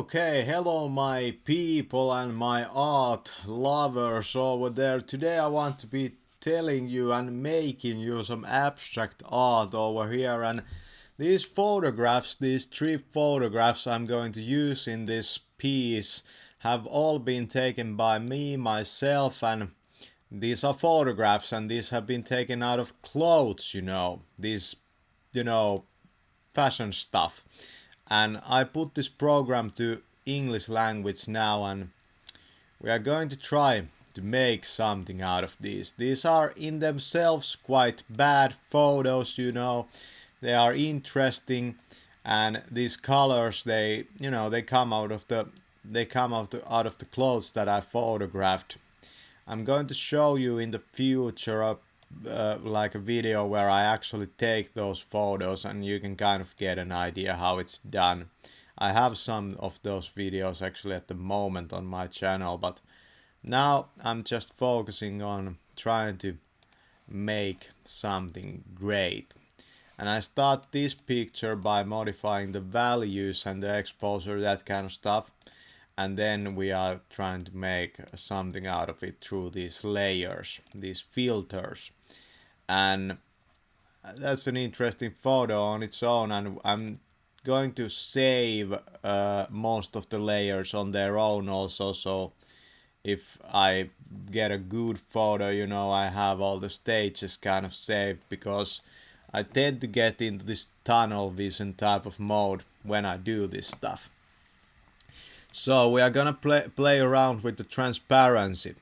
Okay, hello my people and my art lovers over there. Today I want to be telling you and making you some abstract art over here, and these photographs, these 3 photographs I'm going to use in this piece have all been taken by me, myself, and these are photographs and these have been taken out of clothes, these, you know, fashion stuff. And I put this program to English language now, and we are going to try to make something out of these. These are in themselves quite bad photos, they are interesting, and these colors, they come out of the clothes that I photographed. I'm going to show you in the future like a video where I actually take those photos and you can kind of get an idea how it's done. I have some of those videos actually at the moment on my channel, but now I'm just focusing on trying to make something great. And I start this picture by modifying the values and the exposure, that kind of stuff. And then we are trying to make something out of it through these layers, these filters. And that's an interesting photo on its own, and I'm going to save most of the layers on their own also, so if I get a good photo, I have all the stages kind of saved, because I tend to get into this tunnel vision type of mode when I do this stuff. So we are gonna play around with the transparency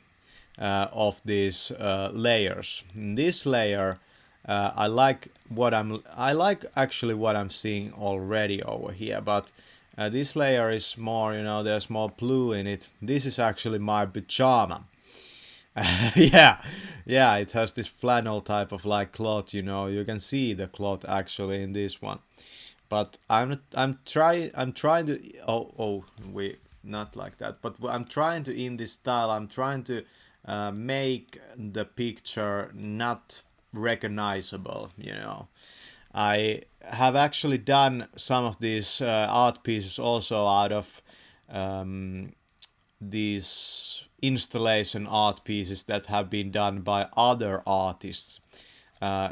of these layers. In this layer, I like actually what I'm seeing already over here, but this layer is more, there's more blue in it. This is actually my pajama. yeah, it has this flannel type of like cloth, you can see the cloth actually in this one. But I'm trying to we not like that, but I'm trying to, in this style, I'm trying to make the picture not recognizable. I have actually done some of these art pieces also out of these installation art pieces that have been done by other artists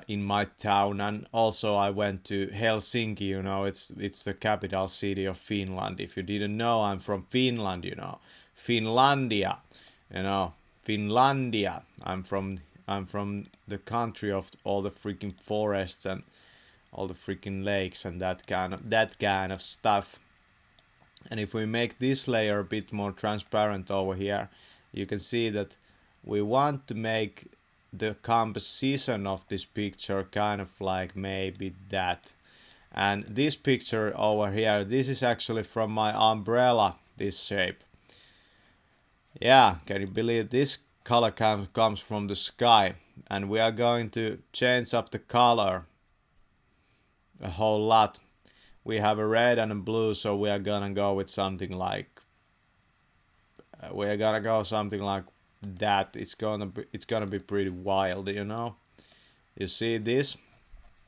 in my town. And also I went to Helsinki, it's the capital city of Finland. If you didn't know, I'm from Finland, Finlandia, Finlandia. I'm from the country of all the freaking forests and all the freaking lakes and that kind of stuff. And if we make this layer a bit more transparent over here, you can see that we want to make the composition of this picture kind of like maybe that. And this picture over here, this is actually from my umbrella, this shape. Yeah, can you believe this color comes from the sky? And we are going to change up the color a whole lot. We have a red and a blue, so we are gonna go with something like that. It's gonna be pretty wild, You see this?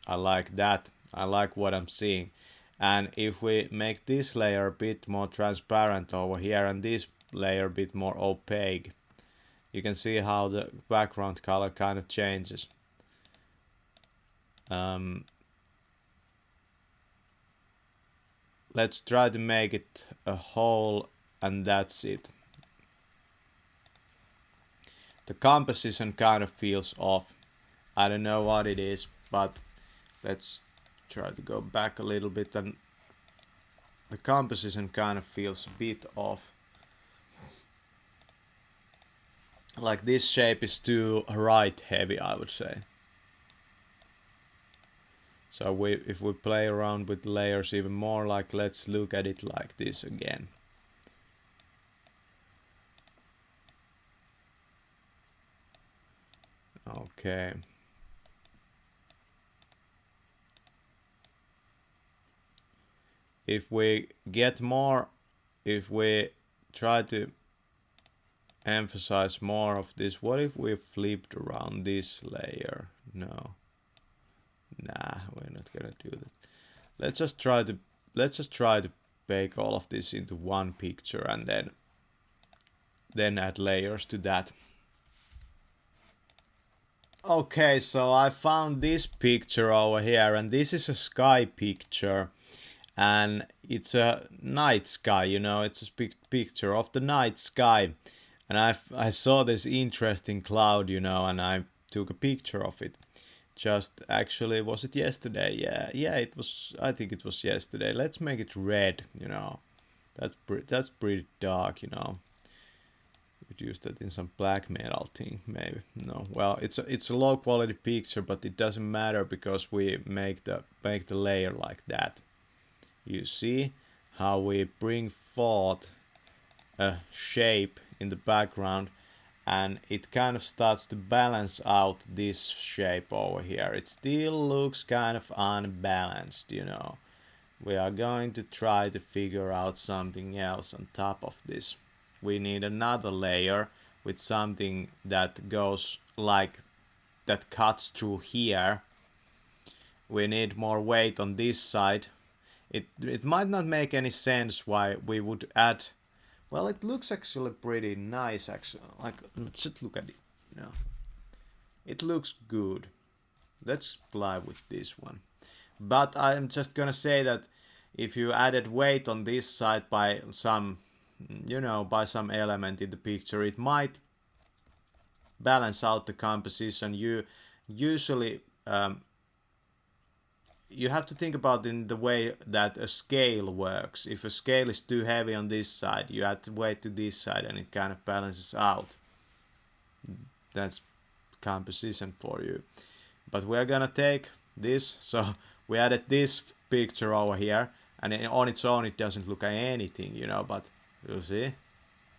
I like that. I like what I'm seeing. And if we make this layer a bit more transparent over here and this layer a bit more opaque, you can see how the background color kind of changes. Let's try to make it a whole, and that's it. The composition kind of feels off. I don't know what it is, but let's try to go back a little bit, and the composition kind of feels a bit off. Like this shape is too right heavy, I would say. So if we play around with layers even more, like let's look at it like this again. Okay. If we try to emphasize more of this, what if we flipped around this layer? No. Nah, we're not gonna do that. Let's just try to bake all of this into one picture and then add layers to that. Okay, so I found this picture over here, and this is a sky picture, and it's a night sky, you know, it's a picture of the night sky, and I saw this interesting cloud, you know, and I took a picture of it. Just actually, was it yesterday? Yeah, it was. I think it was yesterday. Let's make it red, you know. That's pretty dark, you know. Could use that in some black metal thing, maybe. No, well, it's a low quality picture, but it doesn't matter because we make the layer like that. You see how we bring forth a shape in the background, and it kind of starts to balance out this shape over here. It still looks kind of unbalanced, you know. We are going to try to figure out something else on top of this. We need another layer with something that goes like that, cuts through here. We need more weight on this side. It might not make any sense why we would add. Well, it looks actually pretty nice, actually. Like, let's just look at it, you know. It looks good. Let's fly with this one. But I'm just gonna say that if you added weight on this side by some, you know, by some element in the picture, it might balance out the composition. You usually you have to think about in the way that a scale works. If a scale is too heavy on this side, you add weight to this side and it kind of balances out. That's composition for you. But we're gonna take this, so we added this picture over here, and on its own it doesn't look like anything, you know, but you see,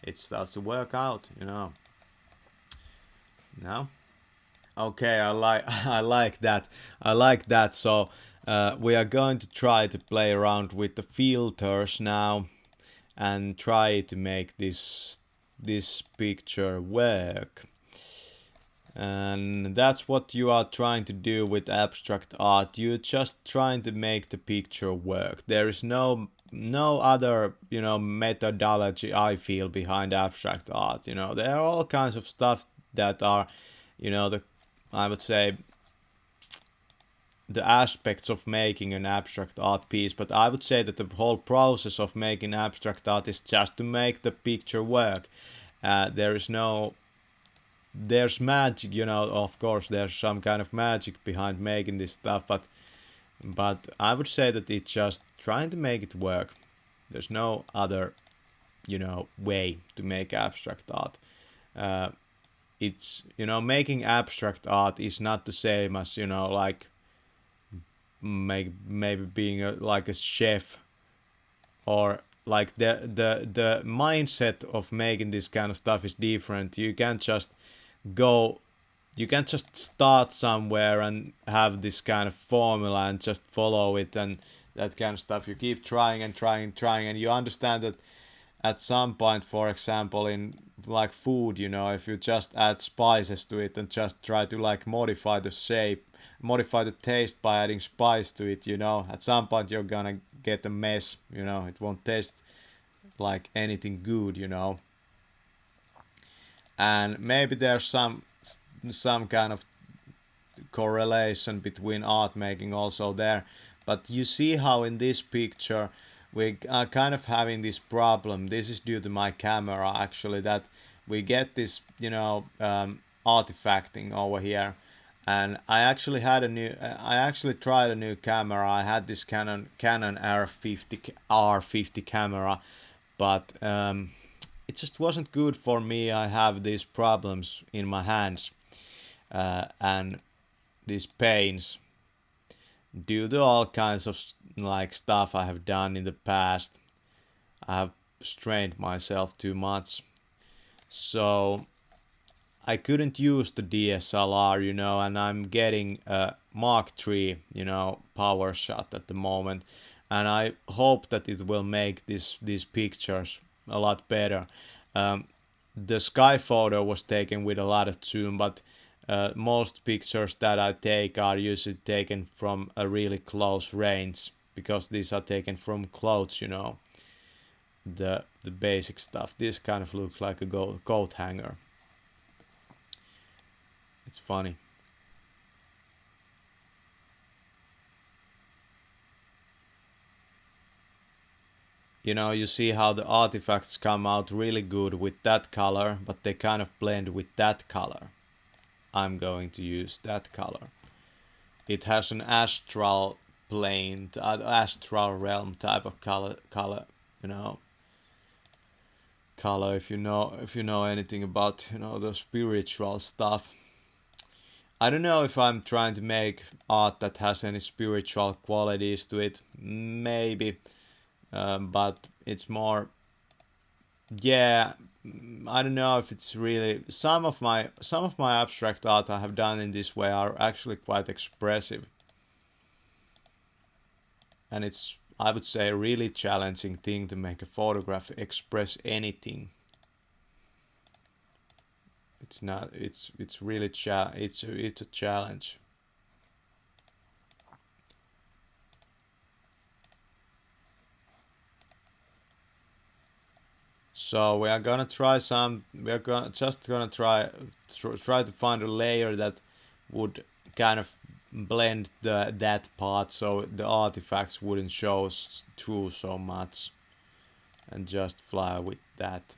it starts to work out, you know. Now, okay, I like that. So we are going to try to play around with the filters now and try to make this picture work. And that's what you are trying to do with abstract art. You're just trying to make the picture work. There is no other, you know, methodology, I feel, behind abstract art. You know, there are all kinds of stuff that are, you know, I would say the aspects of making an abstract art piece, but I would say that the whole process of making abstract art is just to make the picture work. There's magic, you know, of course there's some kind of magic behind making this stuff, but I would say that it's just trying to make it work. There's no other, you know, way to make abstract art. It's, you know, making abstract art is not the same as, you know, like maybe being like a chef, or like the mindset of making this kind of stuff is different. You can't just start somewhere and have this kind of formula and just follow it and that kind of stuff. You keep trying and trying, and you understand that at some point, for example, in like food, you know, if you just add spices to it and just try to like modify the shape, modify the taste by adding spice to it, you know, at some point you're gonna get a mess, you know, it won't taste like anything good, you know. And maybe there's some kind of correlation between art making also there, but you see how in this picture we are kind of having this problem. This is due to my camera, actually, that we get this, you know, artifacting over here. And I actually tried a new camera. I had this Canon R50 camera, but it just wasn't good for me. I have these problems in my hands and these pains due to all kinds of like stuff I have done in the past. I have strained myself too much, so I couldn't use the DSLR, you know, and I'm getting a Mark III, you know, power shot at the moment, and I hope that it will make these pictures a lot better. The sky photo was taken with a lot of zoom, but most pictures that I take are usually taken from a really close range, because these are taken from close, you know. the basic stuff. This kind of looks like a coat hanger. It's funny. You know, you see how the artifacts come out really good with that color, but they kind of blend with that color. I'm going to use that color. It has an astral plane, astral realm type of color, you know, color. If you know anything about, you know, the spiritual stuff. I don't know if I'm trying to make art that has any spiritual qualities to it. Maybe, but it's more. Yeah, I don't know if it's really some of my abstract art I have done in this way are actually quite expressive, and it's, I would say, a really challenging thing to make a photograph express anything. It's not. It's really it's a challenge. So we are gonna try some. We are gonna try to find a layer that would kind of blend that part so the artifacts wouldn't show through so much, and just fly with that.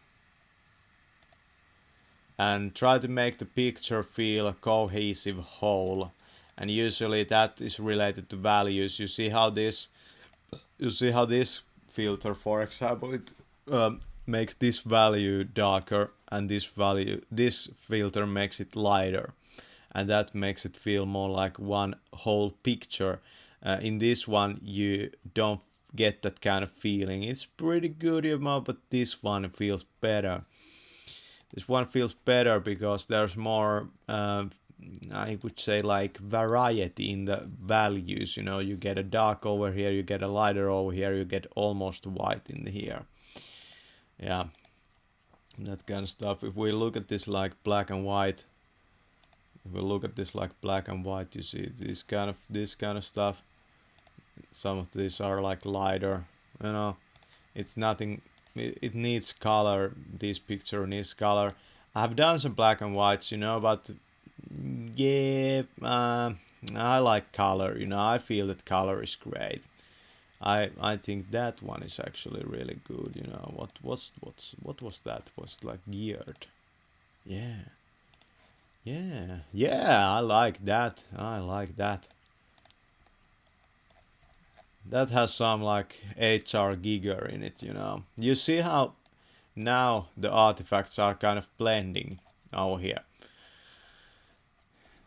And try to make the picture feel a cohesive whole. And usually that is related to values. You see how this filter, for example, it makes this value darker, and this filter makes it lighter, and that makes it feel more like one whole picture. In this one you don't get that kind of feeling. It's pretty good, but this one feels better. This one feels better because there's more I would say like variety in the values. You know, you get a dark over here, you get a lighter over here, you get almost white in here. Yeah, that kind of stuff. If we look at this like black and white, you see this kind of stuff. Some of these are like lighter, you know. It's nothing. It needs color. This picture needs color. I've done some black and whites, you know, but yeah, I like color. You know, I feel that color is great. I think that one is actually really good. You know, what was that? Was like geared. Yeah, yeah. I like that. I like that. That has some like HR Giger in it. You know, you see how now the artifacts are kind of blending over here.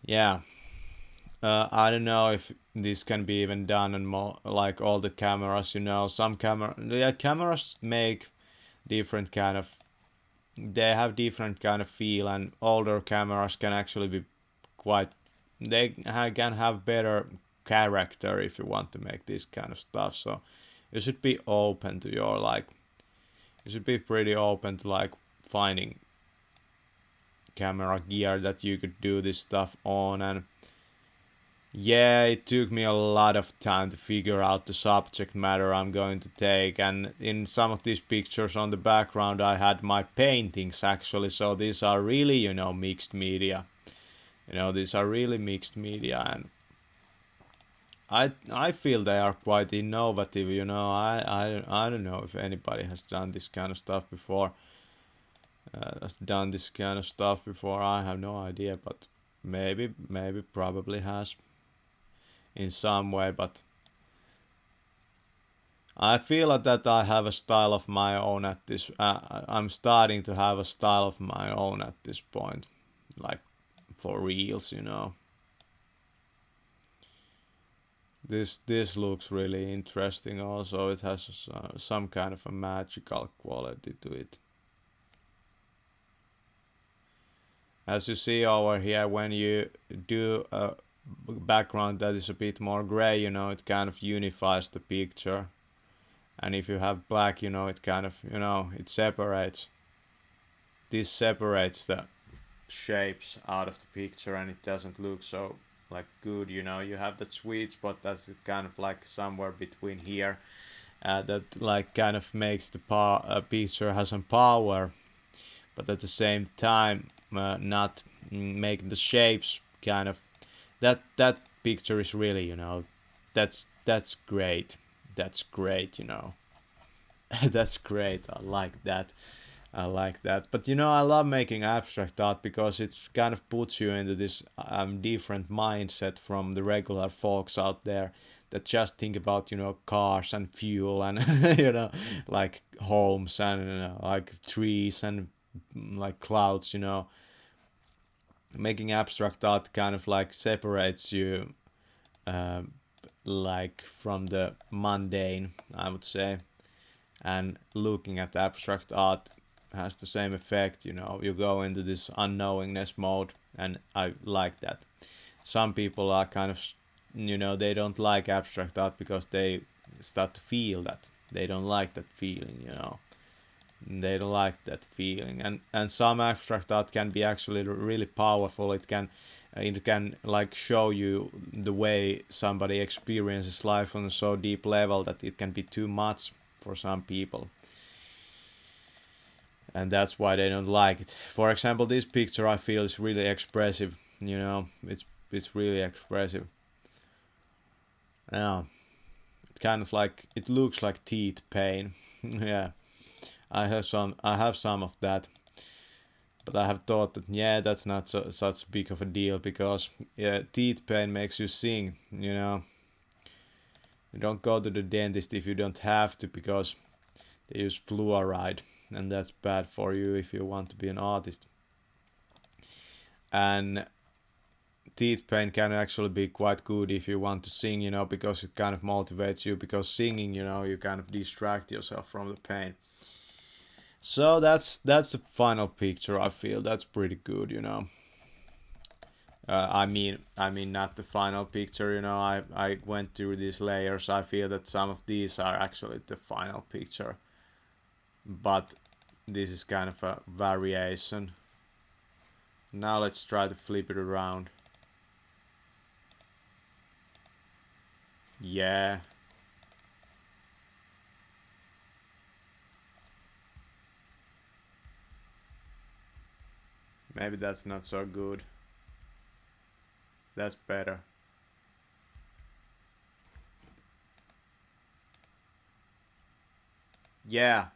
Yeah. I don't know if this can be even done on more like all the cameras. You know, some cameras make different kind of. They have different kind of feel, and older cameras can actually be quite. They can have better character if you want to make this kind of stuff. So you should be open to your like. You should be pretty open to like finding camera gear that you could do this stuff on. And yeah, it took me a lot of time to figure out the subject matter I'm going to take, and in some of these pictures on the background I had my paintings actually, so these are really, you know, mixed media. You know, these are really mixed media, and I feel they are quite innovative, you know. I don't know if anybody has done this kind of stuff before. I have no idea, but maybe probably has in some way, but I feel that I have a style of my own at this. I'm starting to have a style of my own at this point, like for reals, you know. This looks really interesting. Also, it has some kind of a magical quality to it. As you see over here, when you do a background that is a bit more gray, you know, it kind of unifies the picture. And if you have black, you know, it kind of, you know, it separates. This separates the shapes out of the picture, and it doesn't look so like good, you know. You have that sweet spot that's kind of like somewhere between here that like kind of makes the picture has some power, but at the same time not making the shapes kind of that picture is really, you know, that's great. That's great, you know. That's great. I like that. I like that. But you know, I love making abstract art because it's kind of puts you into this different mindset from the regular folks out there that just think about, you know, cars and fuel and you know, like homes and like trees and like clouds, you know. Making abstract art kind of like separates you uh, like from the mundane, I would say. And looking at abstract art has the same effect, you know, you go into this unknowingness mode, and I like that. Some people are kind of, you know, they don't like abstract art because they start to feel that they don't like that feeling, you know, they don't like that feeling. And some abstract art can be actually really powerful. It can like show you the way somebody experiences life on a so deep level that it can be too much for some people, and that's why they don't like it. For example, this picture I feel is really expressive, you know, it's really expressive. Yeah, it kind of like, it looks like teeth pain. Yeah, I have some of that, but I have thought that yeah, that's not such big of a deal, because yeah, teeth pain makes you sing, you know. You don't go to the dentist if you don't have to, because they use fluoride, and that's bad for you if you want to be an artist. And teeth pain can actually be quite good if you want to sing, you know, because it kind of motivates you, because singing, you know, you kind of distract yourself from the pain. So that's the final picture. I feel that's pretty good, you know. I mean, not the final picture, you know. I went through these layers. I feel that some of these are actually the final picture, but this is kind of a variation. Now let's try to flip it around. Yeah. Maybe that's not so good. That's better. Yeah.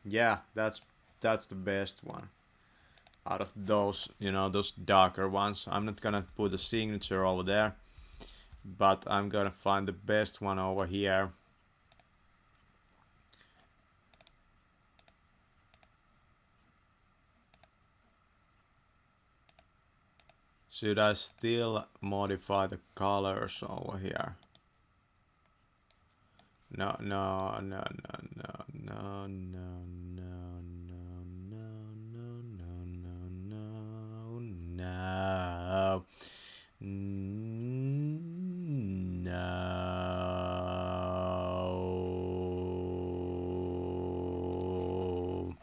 Yeah, that's the best one. Out of those, you know, those darker ones. I'm not gonna put a signature over there, but I'm gonna find the best one over here. Should I still modify the colors over here? No, no, no, no, no, no, no, no, no, no, no, no, no, no, no.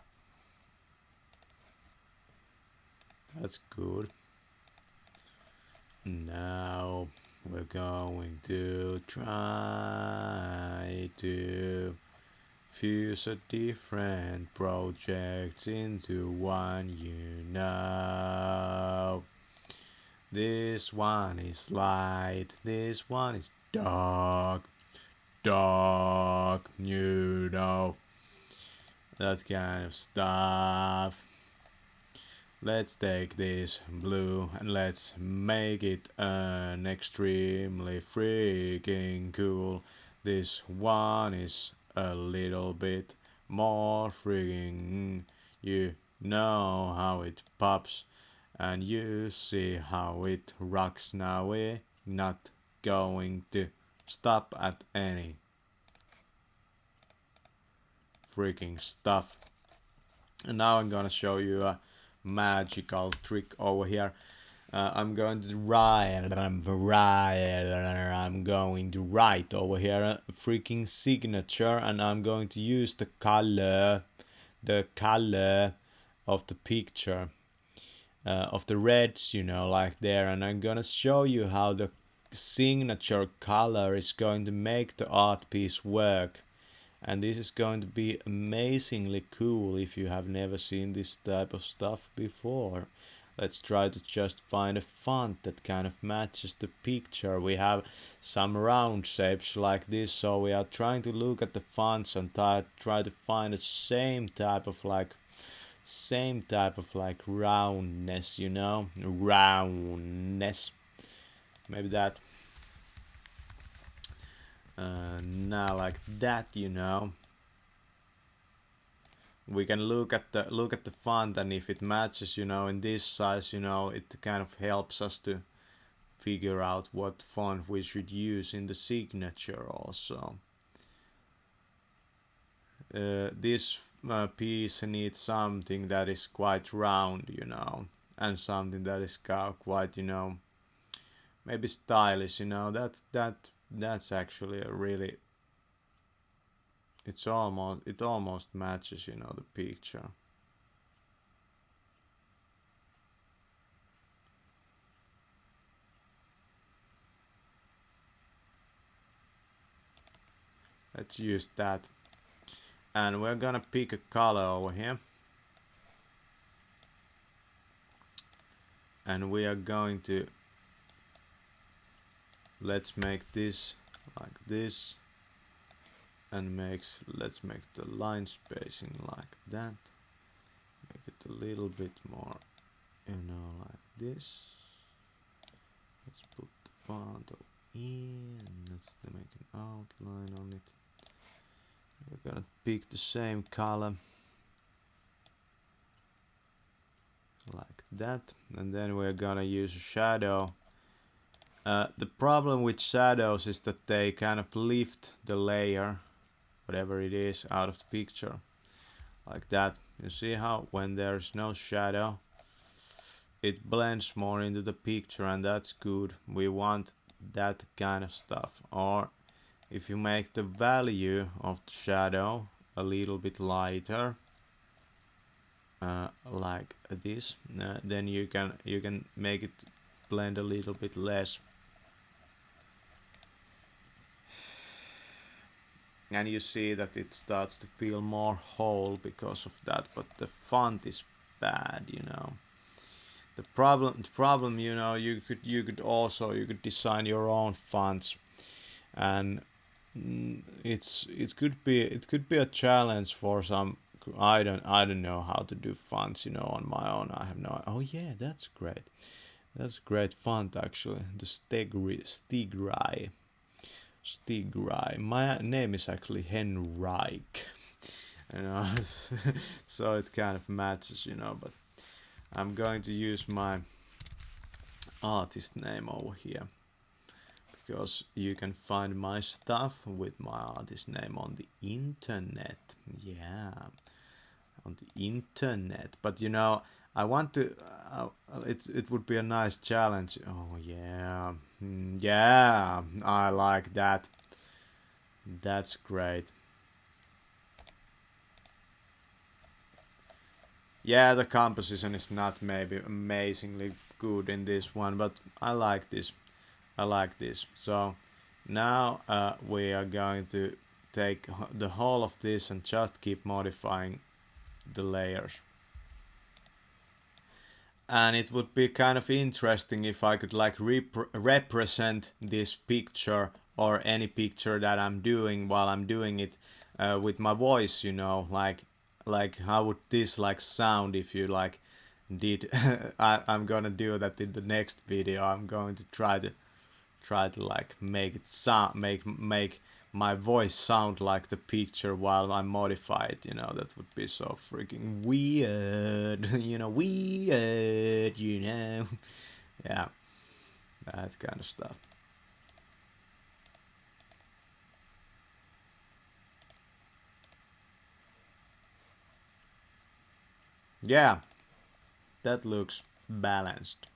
That's good. Now we're going to try to fuse a different projects into one, you know. This one is light, this one is dark, dark, you know. That kind of stuff. Let's take this blue and let's make it an extremely freaking cool. This one is a little bit more freaking. You know how it pops, and you see how it rocks. Now we're not going to stop at any freaking stuff. And now I'm gonna show you a magical trick over here. I'm going to write over here a freaking signature, and I'm going to use the color of the picture, of the reds, you know, like there, and I'm gonna show you how the signature color is going to make the art piece work. And this is going to be amazingly cool if you have never seen this type of stuff before. Let's try to just find a font that kind of matches the picture. We have some round shapes like this, so we are trying to look at the fonts and try to find the same type of like roundness, you know, roundness. Maybe that. Now like that, you know. We can look at the font, and if it matches, you know, in this size, you know, it kind of helps us to figure out what font we should use in the signature also. This piece needs something that is quite round, you know, and something that is quite, you know, maybe stylish, you know. That's actually a really, it almost matches, you know, the picture. Let's use that. And we're gonna pick a color over here. And we are going to, let's make this like this, and let's make the line spacing like that. Make it a little bit more, you know, like this. Let's put the font over here, and let's make an outline on it. We're gonna pick the same color like that, and then we're gonna use a shadow. The problem with shadows is that they kind of lift the layer, whatever it is, out of the picture like that. You see how when there's no shadow, it blends more into the picture, and that's good. We want that kind of stuff. Or if you make the value of the shadow a little bit lighter, like this, then you can make it blend a little bit less. And you see that it starts to feel more whole because of that, but the font is bad, you know. The problem, you know, you could design your own fonts, and it could be a challenge for some. I don't know how to do fonts, you know, on my own. I have no. Oh yeah, that's great. That's great font actually. The Stigrai. My name is actually Henrik. You know, so it kind of matches, you know. But I'm going to use my artist name over here, because you can find my stuff with my artist name on the internet. Yeah, on the internet. But you know, I want to. It would be a nice challenge. Oh yeah, yeah, I like that. That's great. Yeah, the composition is not maybe amazingly good in this one, but I like this. I like this. So now we are going to take the whole of this and just keep modifying the layers. And it would be kind of interesting if I could like represent this picture or any picture that I'm doing while I'm doing it with my voice, you know, like how would this like sound if you like did I'm gonna do that in the next video. I'm going to try to like make it sound make my voice sound like the picture while I modify it, you know. That would be so freaking weird. You know, weird, you know. Yeah, that kind of stuff. Yeah, that looks balanced.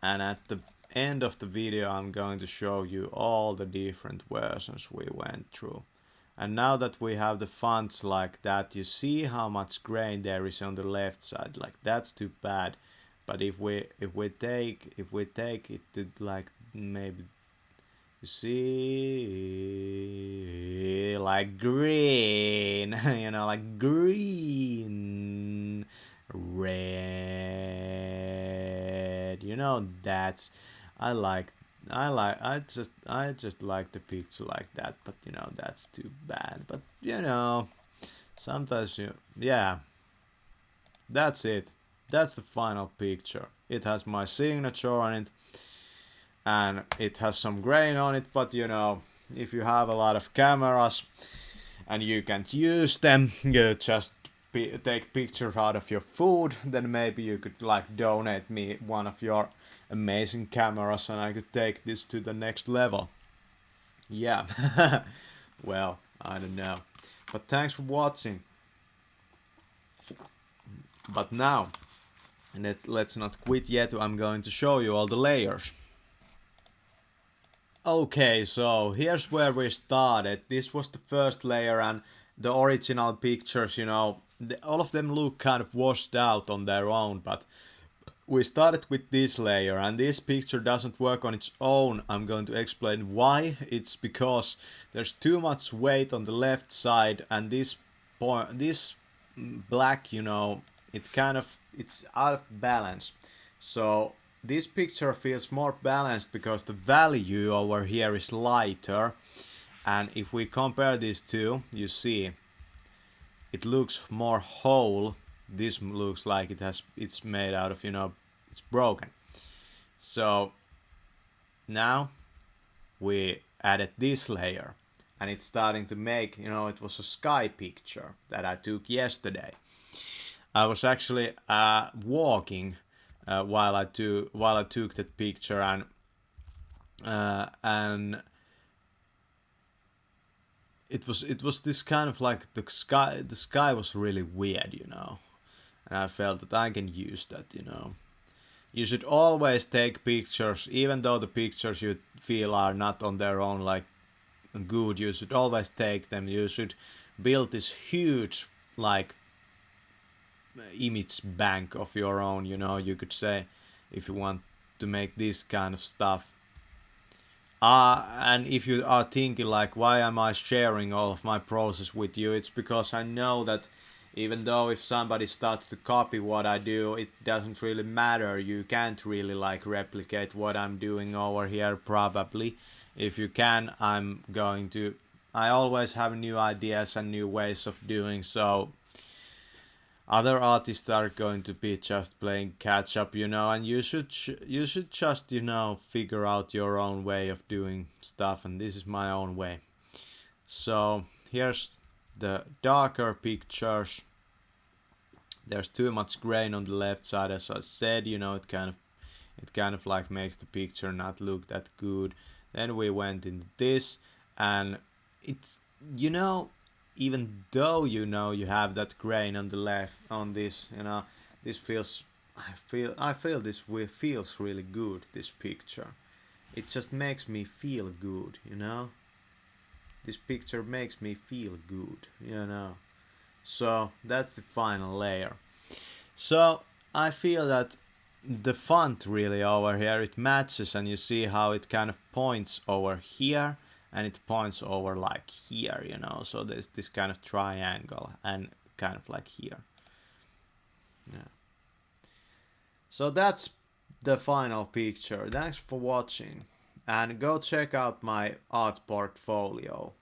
And at the end of the video I'm going to show you all the different versions we went through. And now that we have the fonts like that, you see how much grain there is on the left side. Like that's too bad. But if we take it to like maybe You see, like green, you know, like green, red, you know, that's, I like, I just like the picture like that, but you know, that's too bad, but you know, sometimes you, yeah, that's it. That's the final picture. It has my signature on it, and it has some grain on it, but you know, if you have a lot of cameras and you can't use them, you just take pictures out of your food, then maybe you could like donate me one of your amazing cameras and I could take this to the next level. Yeah. Well, I don't know, but thanks for watching. But now, let's not quit yet. I'm going to show you all the layers. Okay, so here's where we started. This was the first layer, and the original pictures, you know, all of them look kind of washed out on their own, but we started with this layer, and this picture doesn't work on its own. I'm going to explain why. It's because there's too much weight on the left side, and this black, you know, it's out of balance. So this picture feels more balanced because the value over here is lighter, and if we compare these two, you see it looks more whole. This looks like it's made out of, you know, it's broken. So now we added this layer, and it's starting to make, you know, it was a sky picture that I took yesterday. I was actually walking while I took that picture, and it was this kind of like the sky was really weird, you know, and I felt that I can use that, you know. You should always take pictures, even though the pictures you feel are not on their own like good. You should always take them. You should build this huge like image bank of your own, you know, you could say, if you want to make this kind of stuff. And if you are thinking like, why am I sharing all of my process with you, it's because I know that even though if somebody starts to copy what I do, it doesn't really matter. You can't really like replicate what I'm doing over here probably. If you can, I always have new ideas and new ways of doing, so other artists are going to be just playing catch up, you know, and you should just, you know, figure out your own way of doing stuff, and this is my own way. So here's the darker pictures. There's too much grain on the left side, as I said, you know, it kind of like makes the picture not look that good. Then we went into this, and it's, you know, even though, you know, you have that grain on the left on this, you know, this feels, I feel this feels really good, this picture. It just makes me feel good, you know. This picture makes me feel good, you know. So that's the final layer. So I feel that the font really over here, it matches, and you see how it kind of points over here and it points over like here, you know, so there's this kind of triangle and kind of like here. Yeah. So that's the final picture. Thanks for watching, and go check out my art portfolio.